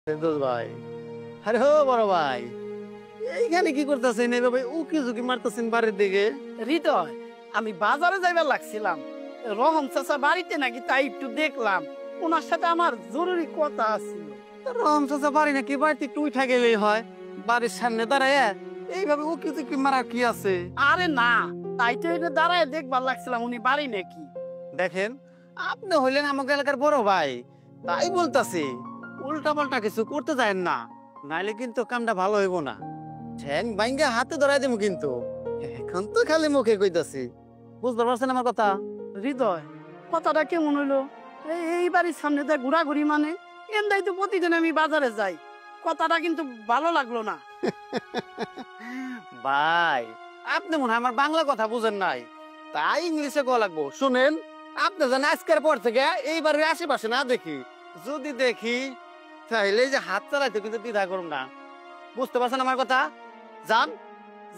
ফেরদৌস ভাই, আরে হো বড় ভাই, এইখানে কি করতেছেন? এইভাবে উকি ঝুঁকি মারতেছেন বাড়ির দিকে। হৃদয়, আমি বাজারে যাইবার লাগছিলাম, রহম চাচা বাড়িতে নাকি, তাই একটু দেখলাম। ওনার সাথে আমার জরুরি কথা আছিল। রহম চাচা বাড়ি নাকি? বাড়িতে একটু উঠা গেলেই হয়, বাড়ির সামনে দাঁড়ায় এইভাবে উকি ঝুঁকি মারা কি আছে? আরে না, তাই তো এটা দাঁড়ায় দেখবার লাগছিলাম উনি বাড়ি নাকি। দেখেন, আপনি হইলেন আমাকে এলাকার বড় ভাই, তাই বলতাছি উল্টা পাল্টা কিছু করতে যায় না, নাইলে কিন্তু কামটা ভালো হইব না। ঠ্যাং বাইঙ্গা হাতে ধরাই দেবো কিন্তু। এখন তো খালি মুখে কইতাছি, বুঝতে পারছেন আমার কথা? হৃদয়, কথাটা কেমন হইলো? এই বাড়ির সামনে দিয়ে ঘোরাঘুরি মানে? এমদাই তো প্রতিদিন আমি বাজারে যাই, কথাটা কিন্তু ভালো লাগলো না। ভাই, আপনি মনে হয় আমার বাংলা কথা বুঝেন নাই, তাই ইংলিশে কওয়া লাগবো। শুনেন, আপনি জানেন আজকের পর থেকে এইবারের আশেপাশে না দেখি, যদি দেখি তাহলে যে হাত চালাইতে কিন্তু দ্বিধা করুন না। বুঝতে পারছেন আমার কথা? যান,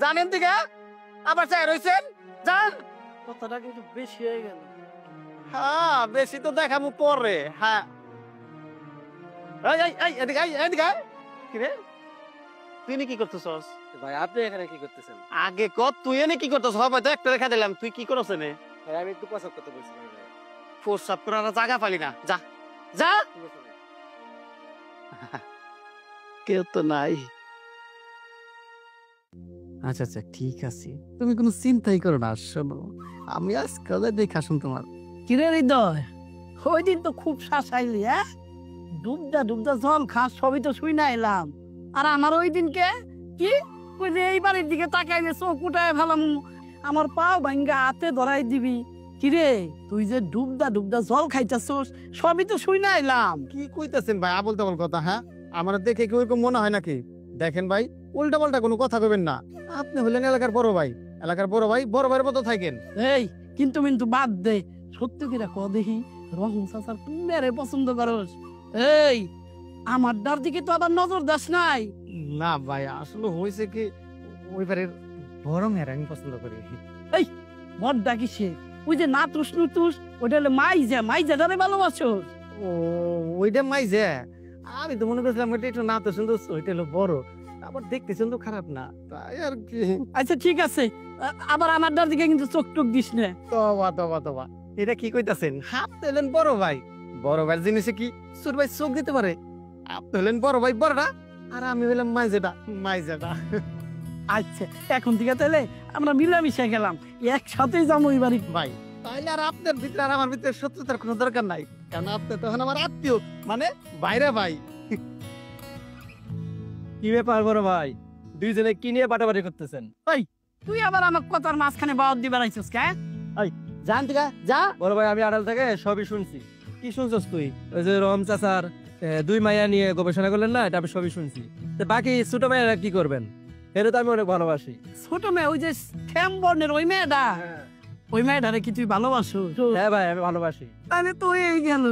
জানেন দিকে আবার চাই রয়েছেন, যান। কথাটা কিন্তু বেশি হয়ে গেল। হ্যাঁ, বেশি তো দেখাবো পরে। হ্যাঁ, এদিকে এদিকে। কি রে, তুই কি করতেছস? ভাই আপনি এখানে কি করতেছেন? আগে কত, তুই এনে কি করতেছ? হবে তো একটা দেখা দিলাম, তুই কি করছ নে? ভাই আমি একটু প্রসাব করতে বলছিলাম। প্রস্রাব করার জায়গা পালি না, যা যা। কেউ তো নাই। আচ্ছা আচ্ছা, ঠিক আছে, তুমি কোনো চিন্তাই করো না। শোনো, আমি আজকাল দেখা শুন তোমার। কিরে হৃদয়, ওই দিন তো খুব শাসাইলি, হ্যাঁ? ডুবদা ডুবদা জল খাস সবই তো শুই না এলাম। আর আমার ওই দিনকে কি ওই যে এই বাড়ির দিকে তাকাইলে চোখ উঠায় ফেলাম, আমার পাও ভাঙ্গা হাতে ধরাই দিবি। কিরে, তুই যে ডুবদা ডুবদা জল খাইতেছস সবই তো শুই না এলাম। কি কইতাছেন ভাই, আবল তাবল কথা? হ্যাঁ, আমার দেখে কি ওরকম মনে হয় নাকি? দেখেন ভাই, উল্টা পাল্টা কোনো কথা কইবেন না। আপনি হলেন এলাকার বড় ভাই, এলাকার বড় ভাই বড় ভাইয়ের মতো থাকেন। এই কিন্তু কিন্তু বাদ দে, সত্যি কিরা ক দেখি, রহম চাচার মেরে পছন্দ করস? এই আমার ডার দিকে তো আবার নজর দাস নাই। না ভাই, আসলে হয়েছে কি, ওই বাড়ির বড় মেয়ের আমি পছন্দ করি। বড় ডাকিসে ওই যে নাতুস নুতুস, ওইটা হলো মাইজা ডারে ভালোবাসো। ও, ওইটা মাইজে? আমি তো মনে করছিলাম ওইটা একটু না তো সুন্দর, ওইটা হলো বড়, আবার দেখতে সুন্দর, খারাপ না, তাই আর কি। আচ্ছা ঠিক আছে, আবার আমার ডার দিকে কিন্তু চোখ টুক দিস না। তবা তবা তবা, এটা কি কইতাছেন? আপনি হলেন বড় ভাই, বড় ভাইয়ের জিনিসে কি ছোট ভাই চোখ দিতে পারে? আপনি হলেন বড় ভাই বড়টা, আর আমি হলাম মাইজেটা। আচ্ছা, এখন থেকে তাহলে আমরা মিলামিশে গেলাম, একসাথেই যাবো ওই বাড়ি। ভাই, তাইলে আর আপনার ভিতরে আর আমার ভিতরে শত্রুতার কোনো দরকার নাই, কারণ আপনি তখন আমার আত্মীয়, মানে বাইরে ভাই। কি ব্যাপার বড় ভাই, দুইজনে কি নিয়ে বাটাবাটি করতেছেন? তুই আবার আমার কথার মাঝখানে বাদ দিবার আইছিস কে? জান থেকে যা। বড় ভাই আমি আড়াল থেকে সবই শুনছি। কি শুনছস তুই? ওই যে রহম চাচার দুই মাইয়া নিয়ে গবেষণা করলেন না, এটা আমি সবই শুনছি। তো বাকি ছোট মাইয়ারা কি করবেন? এটা তো আমি অনেক ভালোবাসি। ছোট মেয়ে ওই যে শ্যাম বর্ণের ওই মেয়েটা, ওই মেয়েটারে কি তুই ভালোবাসো? হ্যাঁ ভাই আমি ভালোবাসি। তাহলে তো এই গেল,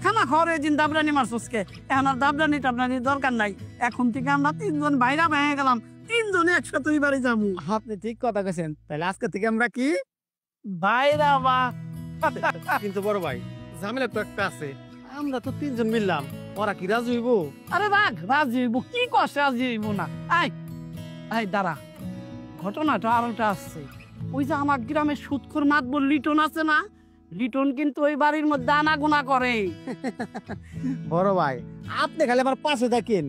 খানা খাওয়ার দিন দাবরানি মারছস কে? এখন আর দাবরানি টাবরানির দরকার নাই, এখন থেকে আমরা তিনজন বাইরা ভেঙে গেলাম, তিনজনে একসাথে ওই বাড়ি যাবো। আপনি ঠিক কথা কইছেন, তাহলে আজকে থেকে আমরা কি বাইরা বা। কিন্তু বড় ভাই, ঝামেলা তো একটা আছে, আমরা তো তিনজন মিললাম, ওরা কি রাজি হইব? আরে রাজি হইব, কি কষ্ট রাজি হইব না? আই আই দাঁড়া, ঘটনাটা আরেকটা আসছে। ওই যে আমার গ্রামের সুৎখোর মাতবর লিটন আছে না, লিটন কিন্তু ওই বাড়ির মধ্যে আনাগোনা করে। বড় ভাই, আপনি খালি আমার পাশে থাকেন,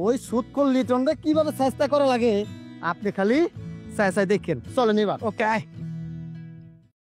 ওই সুদ করলি লিটনটা কিভাবে চেষ্টা করা লাগে আপনি খালি চাই দেখেন। চলেন এবার। ওকে।